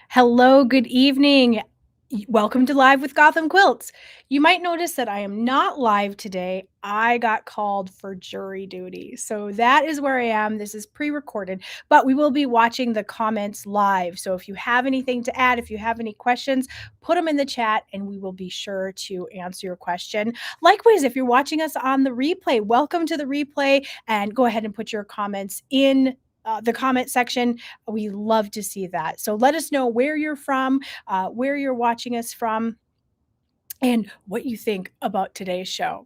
Hello, good evening. Welcome to Live with Gotham Quilts. You might notice that I am not live today. I got called for jury duty. So that is where I am. This is pre recorded, but we will be watching the comments live. So if you have anything to add, if you have any questions, put them in the chat and we will be sure to answer your question. Likewise, if you're watching us on the replay, welcome to the replay and go ahead and put your comments in the comment section. We love to see that. So let us know where you're from, where you're watching us from, and what you think about today's show.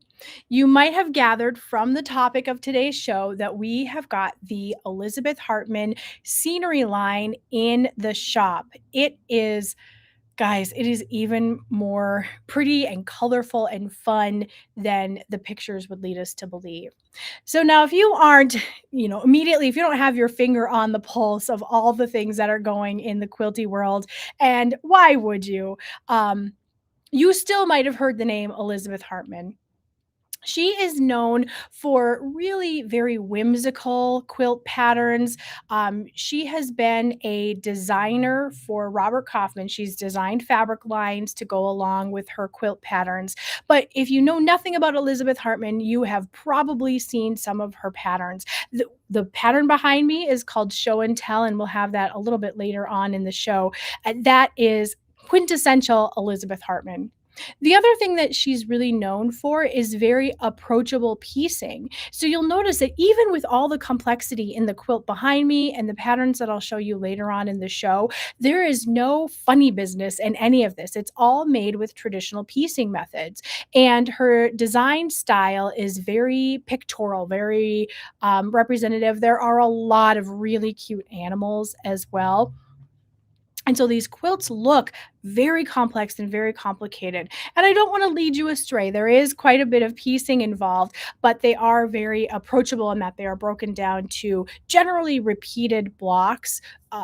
You might have gathered from the topic of today's show that we have got the Elizabeth Hartman scenery line in the shop. It is, guys, it is even more pretty and colorful and fun than the pictures would lead us to believe. So now if you aren't, immediately, if you don't have your finger on the pulse of all the things that are going in the quilty world, and why would you? You still might have heard the name Elizabeth Hartman. She is known for really very whimsical quilt patterns. She has been a designer for Robert Kaufman. She's designed fabric lines to go along with her quilt patterns. But if you know nothing about Elizabeth Hartman, you have probably seen some of her patterns. The pattern behind me is called Show and Tell, and we'll have that a little bit later on in the show. That is quintessential Elizabeth Hartman. The other thing that she's really known for is very approachable piecing. So you'll notice that even with all the complexity in the quilt behind me and the patterns that I'll show you later on in the show, there is no funny business in any of this. It's all made with traditional piecing methods. And her design style is very pictorial, very representative. There are a lot of really cute animals as well. And so these quilts look very complex and very complicated. And I don't want to lead you astray. There is quite a bit of piecing involved, but they are very approachable in that they are broken down to generally repeated blocks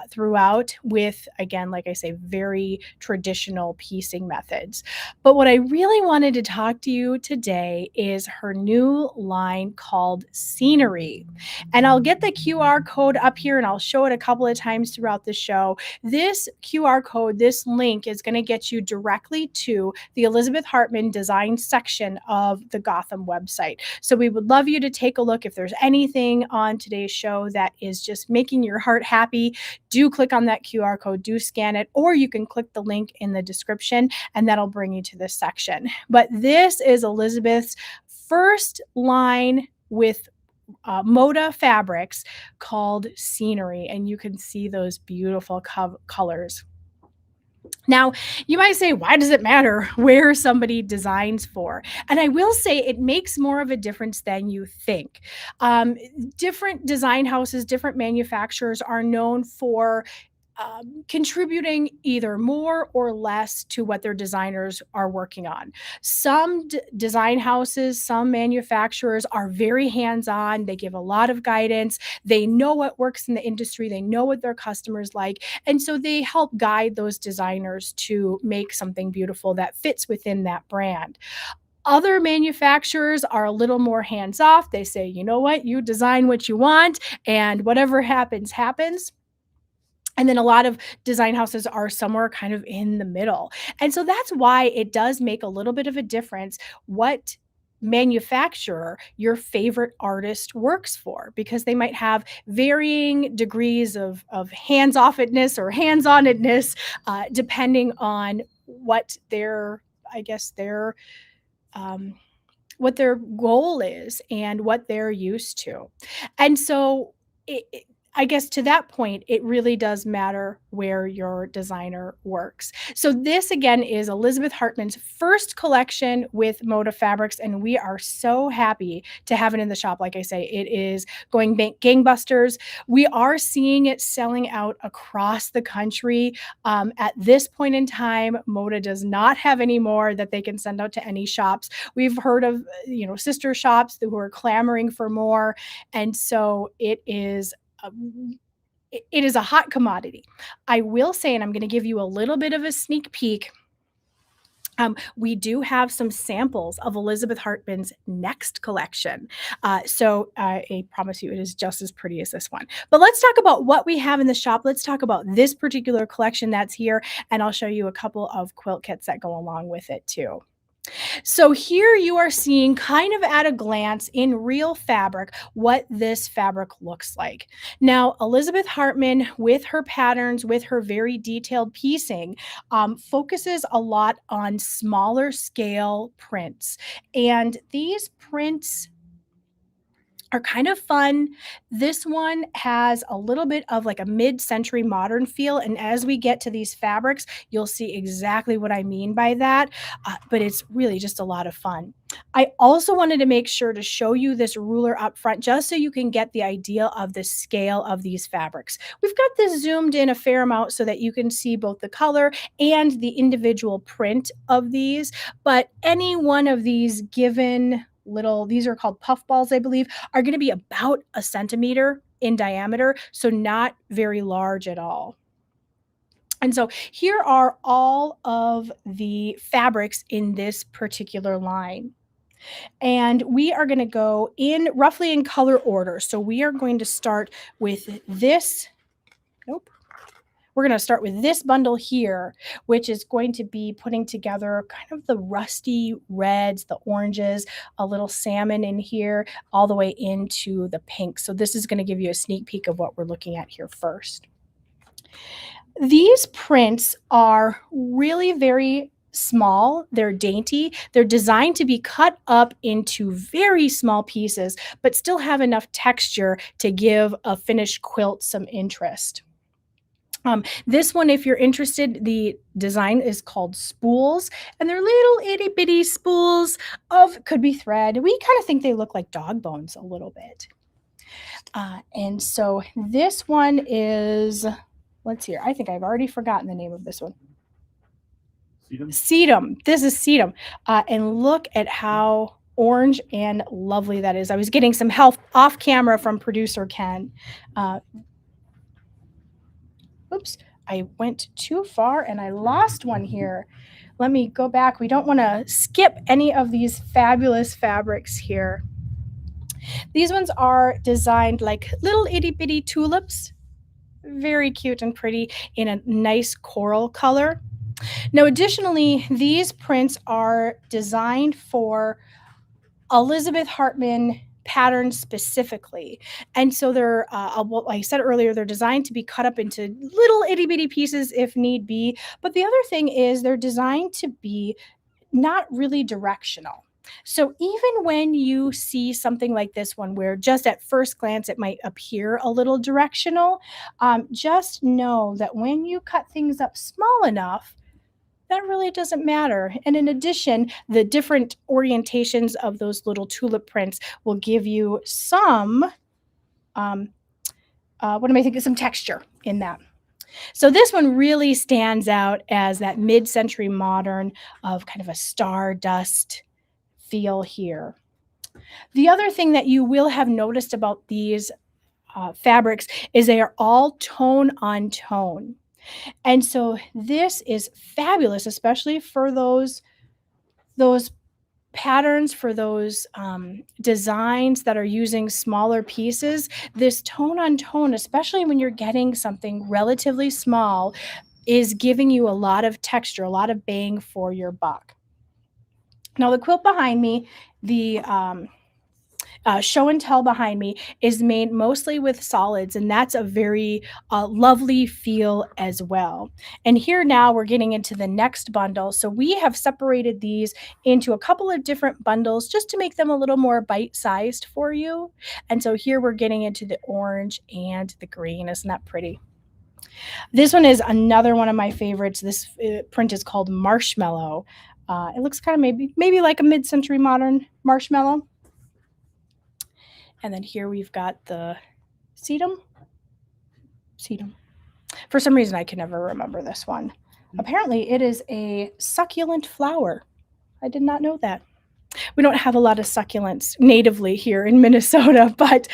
throughout with, again, like I say, very traditional piecing methods. But what I really wanted to talk to you today is her new line called Scenery. And I'll get the QR code up here and I'll show it a couple of times throughout the show. This QR code, this link is going to get you directly to the Elizabeth Hartman design section of the Gotham website. So we would love you to take a look. If there's anything on today's show that is just making your heart happy, do click on that QR code, do scan it, or you can click the link in the description and that'll bring you to this section. But this is Elizabeth's first line with Moda Fabrics called Scenery, and you can see those beautiful colors. Now, you might say, why does it matter where somebody designs for? And I will say it makes more of a difference than you think. Different design houses, different manufacturers are known for contributing either more or less to what their designers are working on. Some design houses, some manufacturers are very hands-on. They give a lot of guidance. They know what works in the industry. They know what their customers like. And so they help guide those designers to make something beautiful that fits within that brand. Other manufacturers are a little more hands off. They say, you know what, you design what you want, and whatever happens, happens. And then a lot of design houses are somewhere kind of in the middle. And so that's why it does make a little bit of a difference what manufacturer your favorite artist works for, because they might have varying degrees of hands-offness or hands-onedness, depending on what their, I guess, their what their goal is and what they're used to. And so I guess to that point, it really does matter where your designer works. So this again is Elizabeth Hartman's first collection with Moda Fabrics, and we are so happy to have it in the shop. Like I say, it is going gangbusters. We are seeing it selling out across the country. At this point in time, Moda does not have any more that they can send out to any shops. We've heard of, sister shops who are clamoring for more. And so it is a hot commodity. I will say, and I'm going to give you a little bit of a sneak peek, We do have some samples of Elizabeth Hartman's next collection. I promise you it is just as pretty as this one. But let's talk about what we have in the shop. Let's talk about this particular collection that's here, and I'll show you a couple of quilt kits that go along with it too. So here you are seeing kind of at a glance in real fabric what this fabric looks like. Now, Elizabeth Hartman, with her patterns, with her very detailed piecing, focuses a lot on smaller scale prints. And these prints are kind of fun. This one has a little bit of like a mid-century modern feel, and as we get to these fabrics, you'll see exactly what I mean by that, but it's really just a lot of fun. I also wanted to make sure to show you this ruler up front just so you can get the idea of the scale of these fabrics. We've got this zoomed in a fair amount so that you can see both the color and the individual print of these, but any one of these given these are called puff balls, I believe, are going to be about a centimeter in diameter, so not very large at all. And so here are all of the fabrics in this particular line. And we are going to go in roughly in color order. So we are going to start with this. Nope. We're going to start with this bundle here, which is going to be putting together kind of the rusty reds, the oranges, a little salmon in here, all the way into the pink. So this is going to give you a sneak peek of what we're looking at here first. These prints are really very small. They're dainty. They're designed to be cut up into very small pieces, but still have enough texture to give a finished quilt some interest. This one, if you're interested, the design is called spools, and they're little itty bitty spools of could be thread. We kind of think they look like dog bones a little bit. And so this one is, let's see here. I think I've already forgotten the name of this one. Sedum. This is sedum. And look at how orange and lovely that is. I was getting some help off camera from producer Ken. Oops, I went too far and I lost one here. Let me go back. We don't want to skip any of these fabulous fabrics here. These ones are designed like little itty bitty tulips. Very cute and pretty in a nice coral color. Now, additionally, these prints are designed for Elizabeth Hartman patterns specifically. And so they're, like I said earlier, they're designed to be cut up into little itty bitty pieces if need be. But the other thing is they're designed to be not really directional. So even when you see something like this one, where just at first glance it might appear a little directional, just know that when you cut things up small enough, that really doesn't matter. And in addition, the different orientations of those little tulip prints will give you some, some texture in that. So this one really stands out as that mid-century modern of kind of a stardust feel here. The other thing that you will have noticed about these fabrics is they are all tone on tone. And so this is fabulous, especially for those patterns, for those designs that are using smaller pieces. This tone on tone, especially when you're getting something relatively small, is giving you a lot of texture, a lot of bang for your buck. Now, the quilt behind me, the show and tell behind me, is made mostly with solids, and that's a very lovely feel as well. And here now we're getting into the next bundle. So we have separated these into a couple of different bundles just to make them a little more bite-sized for you. And so here we're getting into the orange and the green. Isn't that pretty? This one is another one of my favorites. This print is called Marshmallow. It looks kind of maybe like a mid-century modern marshmallow. And then here we've got the sedum. For some reason, I can never remember this one. Apparently, it is a succulent flower. I did not know that. We don't have a lot of succulents natively here in Minnesota, but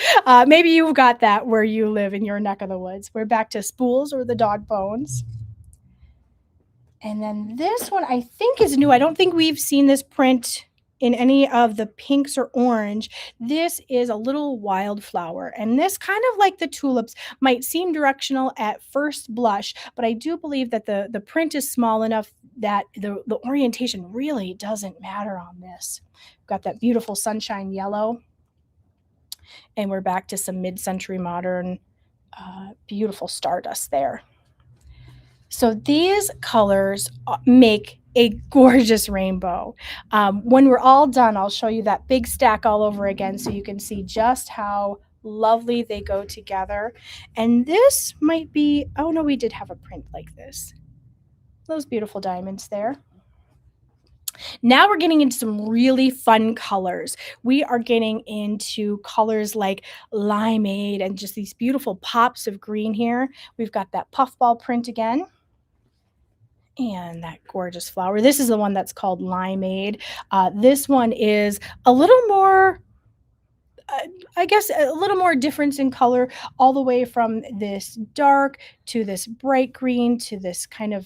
maybe you've got that where you live in your neck of the woods. We're back to spools or the dog bones. And then this one I think is new. I don't think we've seen this print in any of the pinks or orange. This is a little wildflower, and this kind of like the tulips might seem directional at first blush, but I do believe that the print is small enough that the orientation really doesn't matter on this. We've got that beautiful sunshine yellow, and we're back to some mid-century modern, beautiful stardust there. So these colors make a gorgeous rainbow. When we're all done, I'll show you that big stack all over again so you can see just how lovely they go together. And this might be, oh no, we did have a print like this. Those beautiful diamonds there. Now we're getting into some really fun colors. We are getting into colors like limeade and just these beautiful pops of green here. We've got that puffball print again. And that gorgeous flower. This is the one that's called limeade. This one is a little more, uh, I guess, a little more difference in color, all the way from this dark to this bright green to this kind of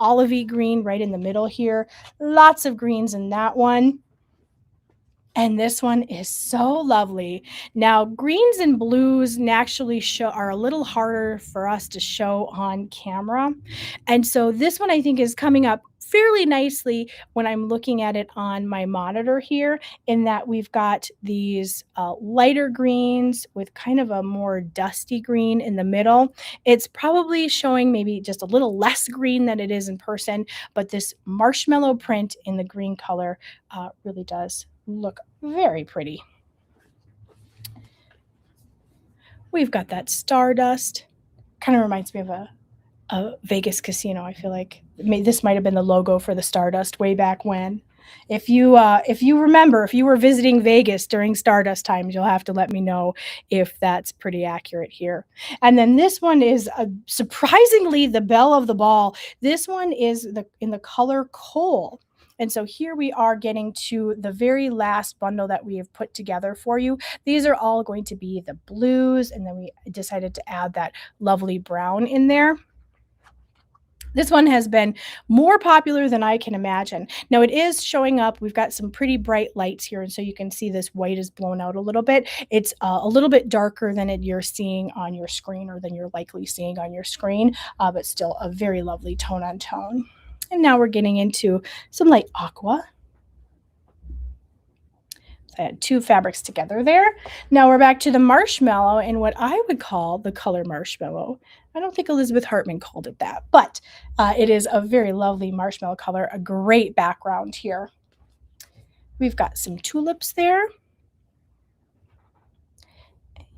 olivey green right in the middle here. Lots of greens in that one. And this one is so lovely. Now, greens and blues naturally are a little harder for us to show on camera. And so this one I think is coming up fairly nicely when I'm looking at it on my monitor here, in that we've got these lighter greens with kind of a more dusty green in the middle. It's probably showing maybe just a little less green than it is in person, but this marshmallow print in the green color really does look very pretty. We've got that stardust. Kind of reminds me of a Vegas casino. I feel like this might have been the logo for the Stardust way back when. If you remember, if you were visiting Vegas during Stardust times, you'll have to let me know if that's pretty accurate here. And then this one is surprisingly the belle of the ball. This one is in the color coal. And so here we are getting to the very last bundle that we have put together for you. These are all going to be the blues, and then we decided to add that lovely brown in there. This one has been more popular than I can imagine. Now it is showing up. We've got some pretty bright lights here, and so you can see this white is blown out a little bit. It's a little bit darker than you're seeing on your screen, or than you're likely seeing on your screen, but still a very lovely tone on tone. And now we're getting into some light aqua. I had two fabrics together there. Now we're back to the marshmallow and what I would call the color marshmallow. I don't think Elizabeth Hartman called it that, but it is a very lovely marshmallow color, a great background here. We've got some tulips there.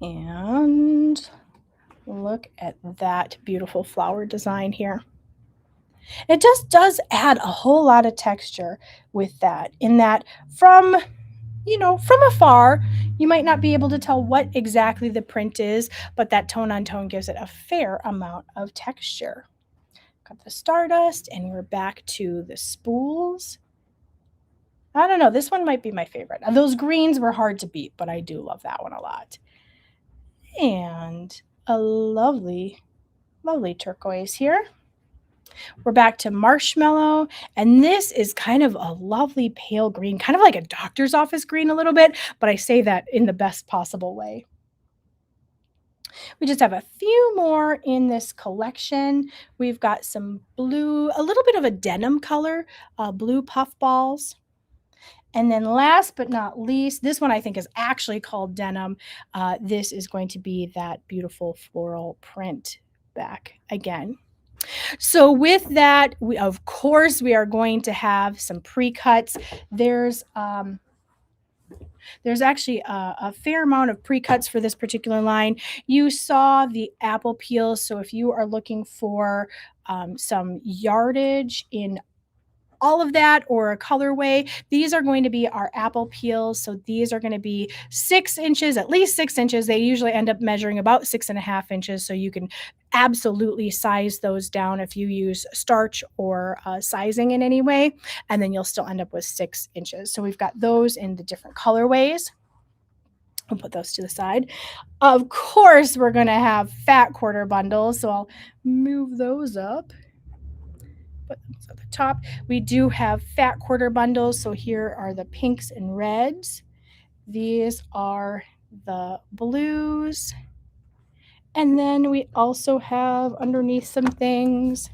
And look at that beautiful flower design here. It just does add a whole lot of texture with that, in that from from afar, you might not be able to tell what exactly the print is, but that tone on tone gives it a fair amount of texture. Got the stardust, and we're back to the spools. I don't know, this one might be my favorite. Those greens were hard to beat, but I do love that one a lot. And a lovely, lovely turquoise here. We're back to marshmallow, and this is kind of a lovely pale green, kind of like a doctor's office green a little bit, but I say that in the best possible way. We just have a few more in this collection. We've got some blue, a little bit of a denim color, blue puff balls. And then last but not least, this one I think is actually called denim. This is going to be that beautiful floral print back again. So with that, of course, we are going to have some pre-cuts. There's actually a fair amount of pre-cuts for this particular line. You saw the apple peels, so if you are looking for some yardage in all of that, or a colorway, these are going to be our apple peels. So these are going to be 6 inches, at least 6 inches. They usually end up measuring about 6.5 inches. So you can absolutely size those down if you use starch or sizing in any way, and then you'll still end up with 6 inches. So we've got those in the different colorways. I'll put those to the side. Of course, we're going to have fat quarter bundles. So I'll move those up. put those at the top. We do have fat quarter bundles. So here are the pinks and reds. These are the blues. And then we also have underneath some things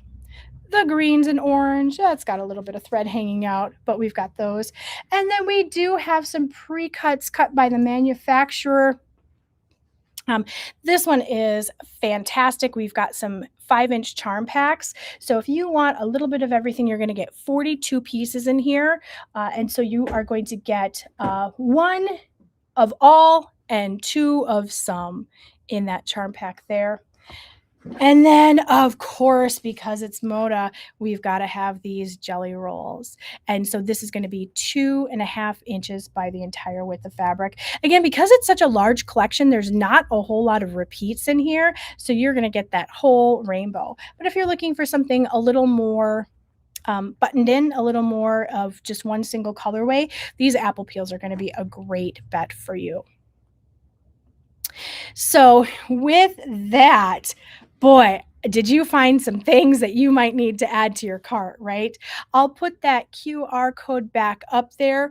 the greens and orange. It's got a little bit of thread hanging out, but we've got those. And then we do have some pre-cuts cut by the manufacturer. This one is fantastic. We've got some 5-inch charm packs. So if you want a little bit of everything, you're going to get 42 pieces in here. And so you are going to get one of all and two of some in that charm pack there. And then, of course, because it's Moda, we've got to have these jelly rolls. And so this is going to be 2.5 inches by the entire width of fabric. Again, because it's such a large collection, there's not a whole lot of repeats in here. So you're going to get that whole rainbow. But if you're looking for something a little more buttoned in, a little more of just one single colorway, these apple peels are going to be a great bet for you. So with that, boy, did you find some things that you might need to add to your cart, right? I'll put that QR code back up there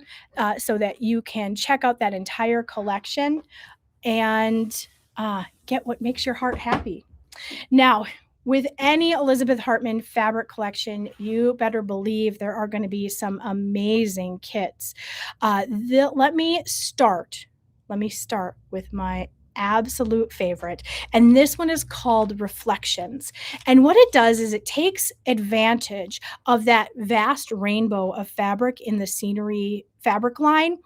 so that you can check out that entire collection and get what makes your heart happy. Now, with any Elizabeth Hartman fabric collection, you better believe there are going to be some amazing kits. Let me start with my absolute favorite. And this one is called Reflections. And what it does is it takes advantage of that vast rainbow of fabric in the scenery fabric line,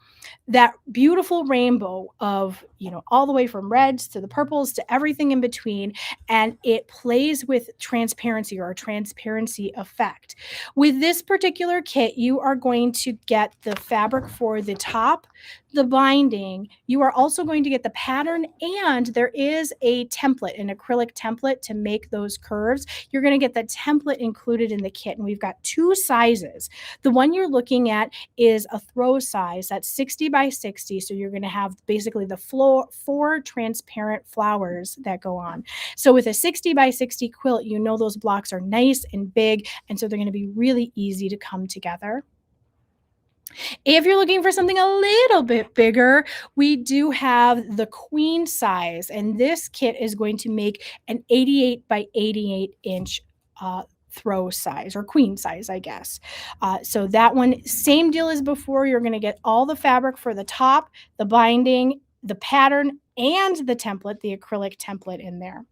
that beautiful rainbow of, all the way from reds to the purples to everything in between. And it plays with transparency or a transparency effect. With this particular kit, you are going to get the fabric for the top, the binding. You are also going to get the pattern, and there is a template, an acrylic template to make those curves. You're going to get the template included in the kit. And we've got two sizes. The one you're looking at is a throw size. That's 60 by 60. So you're going to have basically the four transparent flowers that go on. So with a 60 by 60 quilt, those blocks are nice and big. And so they're going to be really easy to come together. If you're looking for something a little bit bigger, we do have the queen size, and this kit is going to make an 88 by 88 inch throw size, or queen size, I guess. So that one, same deal as before. You're going to get all the fabric for the top, the binding, the pattern, and the template, the acrylic template in there.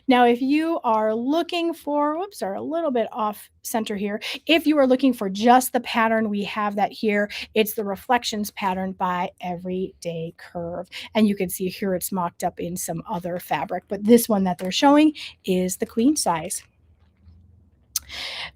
Now, if you are looking for, a little bit off center here. If you are looking for just the pattern, we have that here. It's the Reflections pattern by Everyday Curve. And you can see here it's mocked up in some other fabric, but this one that they're showing is the queen size.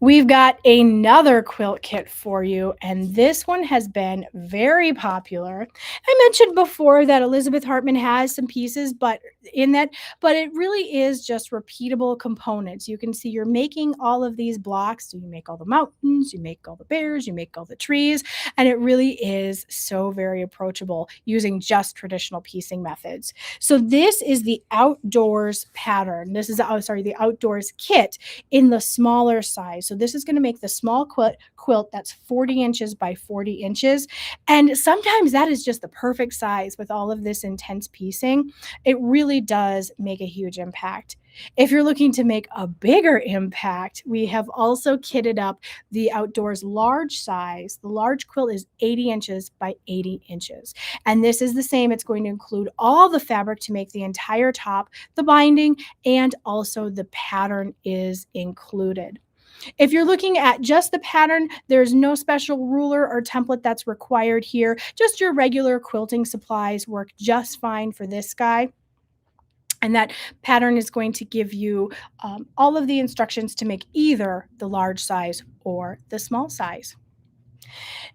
We've got another quilt kit for you, and this one has been very popular. I mentioned before that Elizabeth Hartman has some pieces, but it really is just repeatable components. You can see you're making all of these blocks. So you make all the mountains, you make all the bears, you make all the trees, and it really is so very approachable using just traditional piecing methods. So this is the outdoors pattern. This is, the outdoors kit in the smaller size. So this is going to make the small quilt that's 40 inches by 40 inches. And sometimes that is just the perfect size with all of this intense piecing. It really does make a huge impact. If you're looking to make a bigger impact, we have also kitted up the outdoors large size. The large quilt is 80 inches by 80 inches. And this is the same. It's going to include all the fabric to make the entire top, the binding, and also the pattern is included. If you're looking at just the pattern, there's no special ruler or template that's required here. Just your regular quilting supplies work just fine for this guy. And that pattern is going to give you all of the instructions to make either the large size or the small size.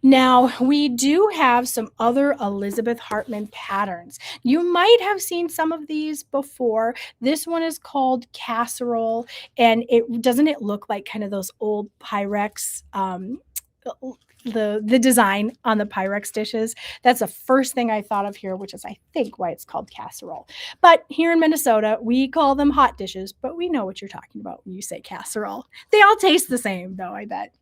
Now, we do have some other Elizabeth Hartman patterns. You might have seen some of these before. This one is called Casserole, and doesn't it look like kind of those old Pyrex the design on the Pyrex dishes. That's the first thing I thought of here, which is I think why it's called casserole. But here in Minnesota, we call them hot dishes, but we know what you're talking about when you say casserole. They all taste the same, though, I bet.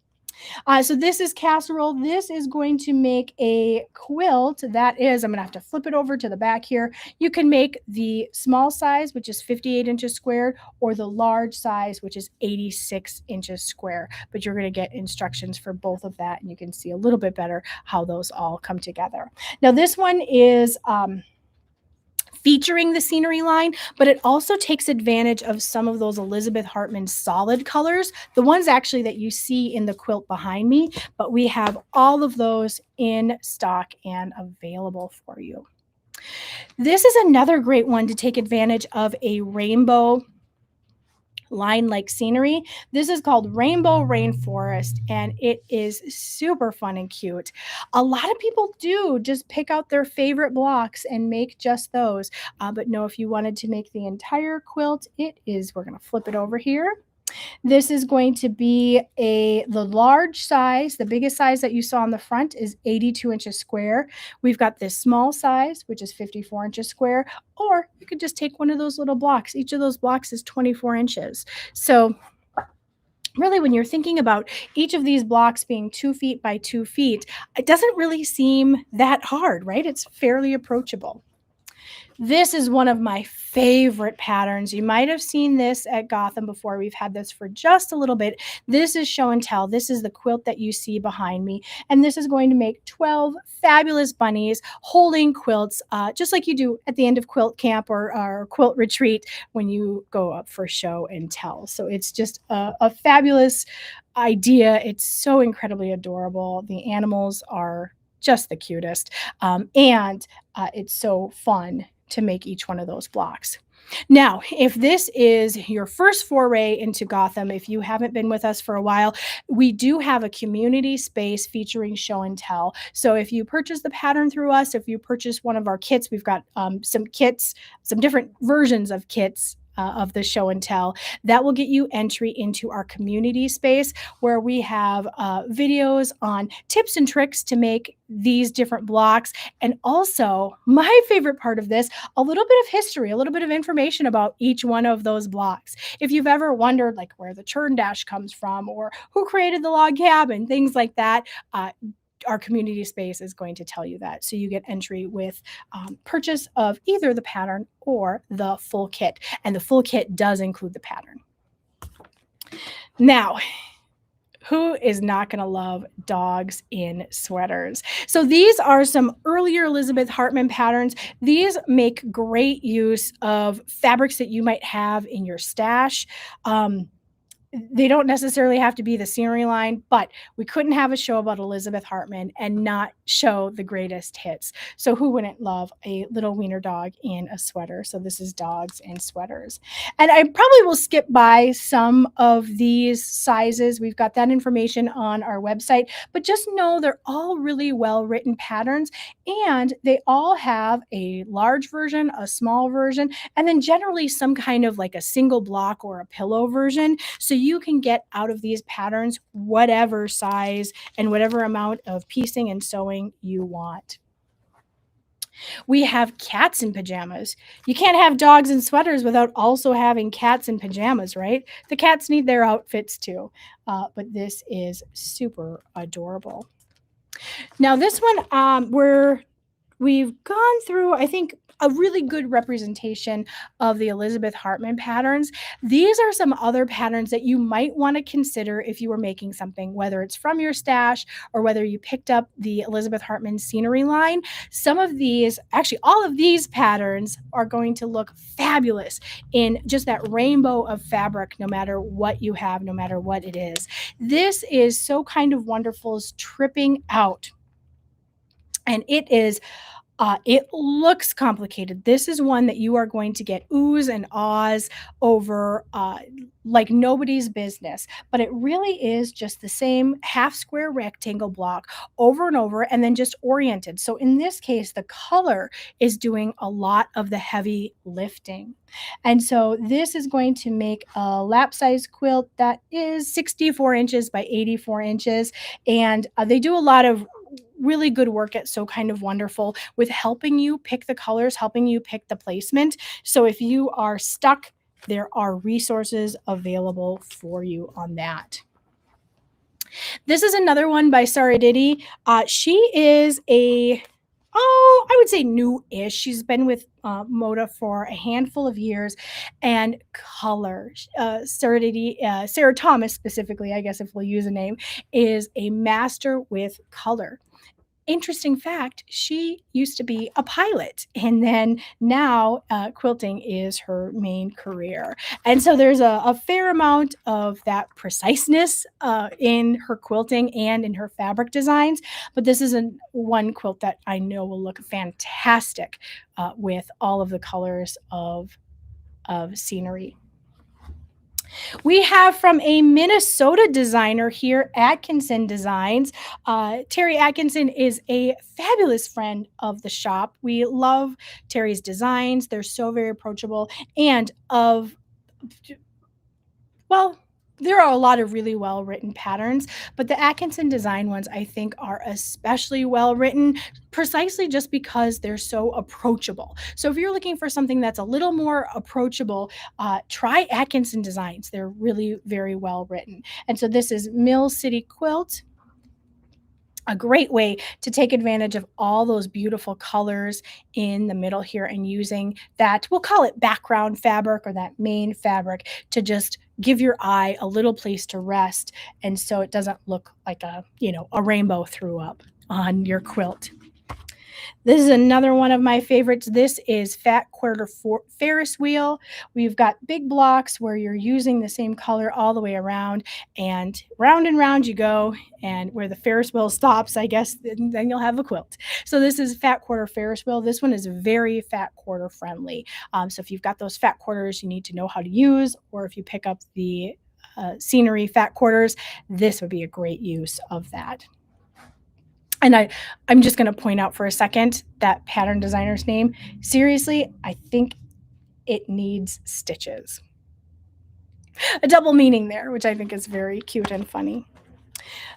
So this is casserole. This is going to make a quilt. That is, I'm going to have to flip it over to the back here. You can make the small size, which is 58 inches squared, or the large size, which is 86 inches square. But you're going to get instructions for both of that, and you can see a little bit better how those all come together. Now, this one is featuring the scenery line, but it also takes advantage of some of those Elizabeth Hartman solid colors, the ones actually that you see in the quilt behind me, but we have all of those in stock and available for you. This is another great one to take advantage of a rainbow line like scenery. This is called Rainbow Rainforest, and it is super fun and cute. A lot of people do just pick out their favorite blocks and make just those. But no, if you wanted to make the entire quilt, we're going to flip it over here. This is going to be the large size. The biggest size that you saw on the front is 82 inches square. We've got this small size, which is 54 inches square, or you could just take one of those little blocks. Each of those blocks is 24 inches. So really, when you're thinking about each of these blocks being 2 feet by 2 feet, it doesn't really seem that hard, right? It's fairly approachable. This is one of my favorite patterns. You might have seen this at Gotham before. We've had this for just a little bit. This is show and tell. This is the quilt that you see behind me. And this is going to make 12 fabulous bunnies holding quilts, just like you do at the end of quilt camp or quilt retreat when you go up for show and tell. So it's just a fabulous idea. It's so incredibly adorable. The animals are just the cutest. And it's so fun to make each one of those blocks. Now, if this is your first foray into Gotham, if you haven't been with us for a while, we do have a community space featuring show and tell. So if you purchase the pattern through us, if you purchase one of our kits, we've got some kits, some different versions of kits of the show and tell that will get you entry into our community space where we have videos on tips and tricks to make these different blocks. And also, my favorite part of this, a little bit of history, a little bit of information about each one of those blocks. If you've ever wondered like where the churn dash comes from or who created the log cabin, things like that, our community space is going to tell you that. So you get entry with purchase of either the pattern or the full kit. And the full kit does include the pattern. Now, who is not going to love dogs in sweaters? So these are some earlier Elizabeth Hartman patterns. These make great use of fabrics that you might have in your stash. They don't necessarily have to be the scenery line, but we couldn't have a show about Elizabeth Hartman and not show the greatest hits. So who wouldn't love a little wiener dog in a sweater? So this is dogs in sweaters. And I probably will skip by some of these sizes. We've got that information on our website, but just know they're all really well-written patterns, and they all have a large version, a small version, and then generally some kind of like a single block or a pillow version. So you can get out of these patterns whatever size and whatever amount of piecing and sewing you want. We have cats in pajamas. You can't have dogs in sweaters without also having cats in pajamas, right? The cats need their outfits too, but this is super adorable. Now this one, we've gone through, I think, a really good representation of the Elizabeth Hartman patterns. These are some other patterns that you might want to consider if you were making something, whether it's from your stash or whether you picked up the Elizabeth Hartman scenery line. Some of these, actually all of these patterns are going to look fabulous in just that rainbow of fabric, no matter what you have, no matter what it is. This is So Kind of Wonderful's Tripping Out. And it is It looks complicated. This is one that you are going to get oohs and ahs over like nobody's business, but it really is just the same half square rectangle block over and over and then just oriented. So in this case, the color is doing a lot of the heavy lifting. And so this is going to make a lap size quilt that is 64 inches by 84 inches. And they do a lot of really good work at So Kind of Wonderful with helping you pick the colors, helping you pick the placement. So if you are stuck, there are resources available for you on that. This is another one by Sarah Diddy. She is I would say new-ish. She's been with Moda for a handful of years, and color. Sarah Diddy, Sarah Thomas specifically, I guess if we'll use a name, is a master with color. Interesting fact, she used to be a pilot, and then now quilting is her main career. And so there's a fair amount of that preciseness in her quilting and in her fabric designs. But this is one quilt that I know will look fantastic with all of the colors of scenery. We have from a Minnesota designer here, Atkinson Designs. Terry Atkinson is a fabulous friend of the shop. We love Terry's designs. They're so very approachable and well, there are a lot of really well written patterns, but the Atkinson design ones I think are especially well written precisely just because they're so approachable. So if you're looking for something that's a little more approachable, try Atkinson designs. They're really very well written. And so this is Mill City Quilt, a great way to take advantage of all those beautiful colors in the middle here and using that, we'll call it background fabric or that main fabric to just give your eye a little place to rest. And so it doesn't look like a rainbow threw up on your quilt. This is another one of my favorites. This is Fat Quarter Ferris Wheel. We've got big blocks where you're using the same color all the way around and round you go. And where the Ferris wheel stops, I guess, then you'll have a quilt. So this is Fat Quarter Ferris Wheel. This one is very fat quarter friendly. So if you've got those fat quarters you need to know how to use, or if you pick up the scenery fat quarters, this would be a great use of that. And I'm just going to point out for a second that pattern designer's name. Seriously, I think it needs stitches. A double meaning there, which I think is very cute and funny.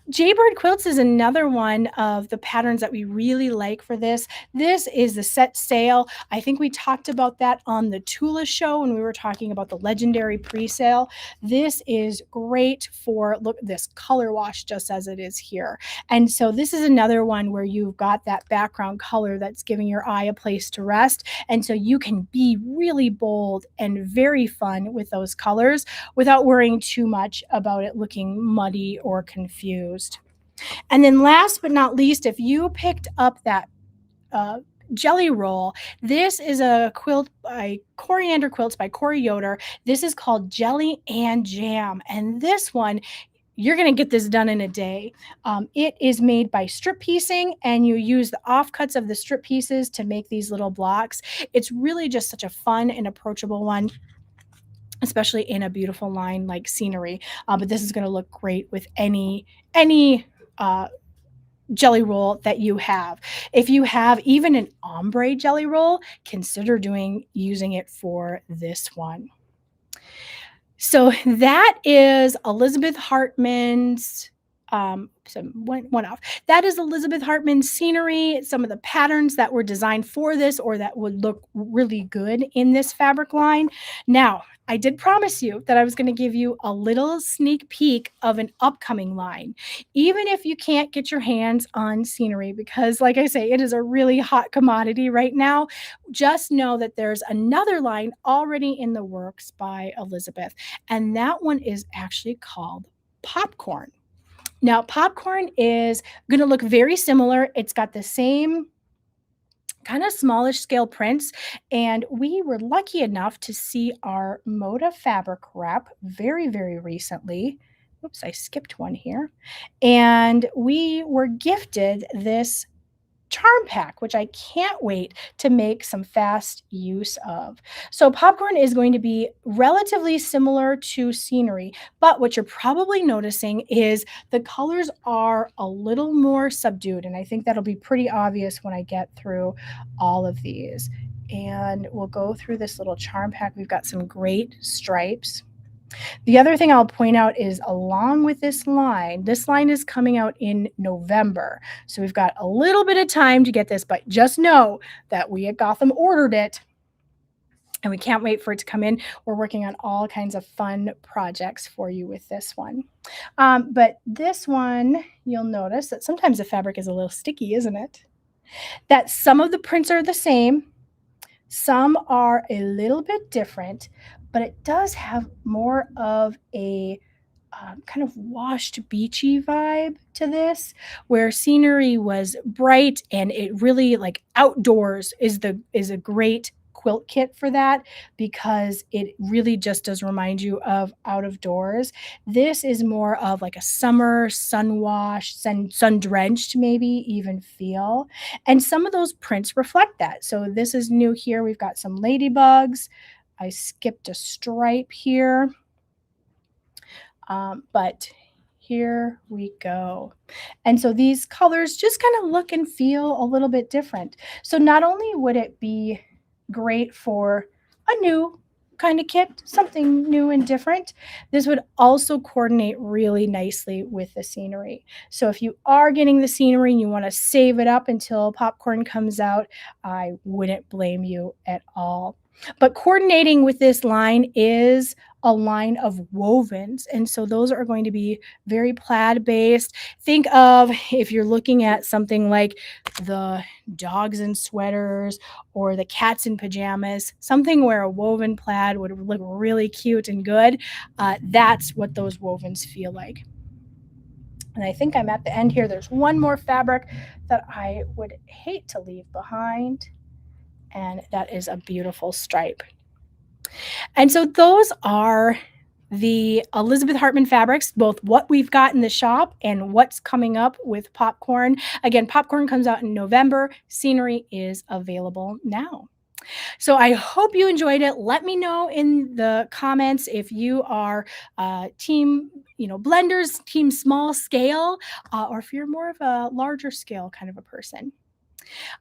Jaybird Quilts is another one of the patterns that we really like for this. This is the set sail. I think we talked about that on the Tula show when we were talking about the legendary pre-sale. This is great for, look at this color wash just as it is here. And so this is another one where you've got that background color that's giving your eye a place to rest. And so you can be really bold and very fun with those colors without worrying too much about it looking muddy or confused. And then last but not least, if you picked up that jelly roll, this is a quilt by Coriander Quilts by Corey Yoder. This is called Jelly and Jam. And this one, you're going to get this done in a day. It is made by strip piecing, and you use the offcuts of the strip pieces to make these little blocks. It's really just such a fun and approachable one, especially in a beautiful line like scenery. But this is going to look great with any jelly roll that you have. If you have even an ombre jelly roll, consider using it for this one. So that is Elizabeth Hartman's one off. That is Elizabeth Hartman's scenery, some of the patterns that were designed for this or that would look really good in this fabric line. Now, I did promise you that I was going to give you a little sneak peek of an upcoming line, even if you can't get your hands on scenery, because like I say, it is a really hot commodity right now. Just know that there's another line already in the works by Elizabeth, and that one is actually called Popcorn. Now, Popcorn is going to look very similar. It's got the same kind of smallish scale prints, and we were lucky enough to see our Moda fabric wrap very, very recently. Oops, I skipped one here. And we were gifted this charm pack, which I can't wait to make some fast use of. So popcorn is going to be relatively similar to scenery, but what you're probably noticing is the colors are a little more subdued, and I think that'll be pretty obvious when I get through all of these. And we'll go through this little charm pack. We've got some great stripes. The other thing I'll point out is along with this line is coming out in November. So we've got a little bit of time to get this, but just know that we at Gotham ordered it and we can't wait for it to come in. We're working on all kinds of fun projects for you with this one. But this one, you'll notice that sometimes the fabric is a little sticky, isn't it? That some of the prints are the same, some are a little bit different, but it does have more of a kind of washed beachy vibe to this, where scenery was bright and it really like outdoors is a great quilt kit for that because it really just does remind you of out of doors. This is more of like a summer sun washed, sun drenched maybe even feel. And some of those prints reflect that. So this is new here. We've got some ladybugs. I skipped a stripe here. But here we go. And so these colors just kind of look and feel a little bit different. So not only would it be great for a new kind of kit, something new and different, this would also coordinate really nicely with the scenery. So if you are getting the scenery and you want to save it up until popcorn comes out, I wouldn't blame you at all. But coordinating with this line is a line of wovens. And so those are going to be very plaid based. Think of if you're looking at something like the dogs in sweaters or the cats in pajamas, something where a woven plaid would look really cute and good. That's what those wovens feel like. And I think I'm at the end here. There's one more fabric that I would hate to leave behind. And that is a beautiful stripe. And so those are the Elizabeth Hartman fabrics, both what we've got in the shop and what's coming up with popcorn. Again, popcorn comes out in November. Scenery is available now. So I hope you enjoyed it. Let me know in the comments if you are team, blenders, team small scale, or if you're more of a larger scale kind of a person.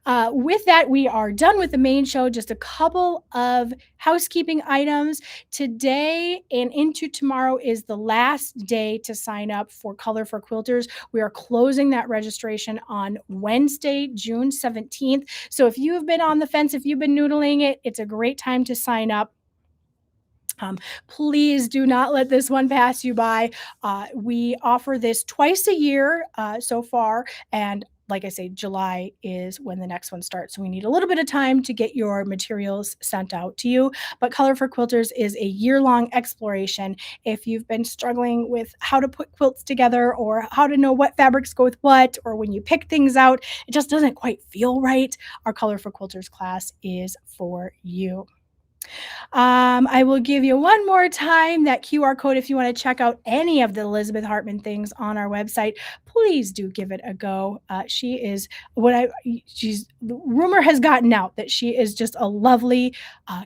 With that, we are done with the main show. Just a couple of housekeeping items. Today and into tomorrow is the last day to sign up for Color for Quilters. We are closing that registration on Wednesday, June 17th. So if you have been on the fence, if you've been noodling it, it's a great time to sign up. Please do not let this one pass you by. We offer this twice a year so far, and like I say, July is when the next one starts. So we need a little bit of time to get your materials sent out to you. But Color for Quilters is a year-long exploration. If you've been struggling with how to put quilts together or how to know what fabrics go with what, or when you pick things out, it just doesn't quite feel right, our Color for Quilters class is for you. I will give you one more time that QR code if you want to check out any of the Elizabeth Hartman things on our website. Please do give it a go. She is the rumor has gotten out that she is just a lovely,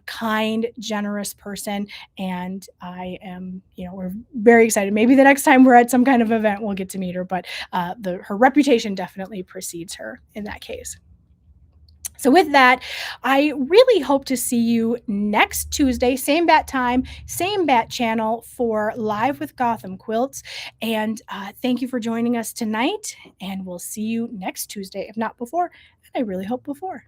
kind, generous person. And I am, we're very excited. Maybe the next time we're at some kind of event, we'll get to meet her, but her reputation definitely precedes her in that case. So with that, I really hope to see you next Tuesday, same bat time, same bat channel for Live with Gotham Quilts. And thank you for joining us tonight. And we'll see you next Tuesday, if not before. And I really hope before.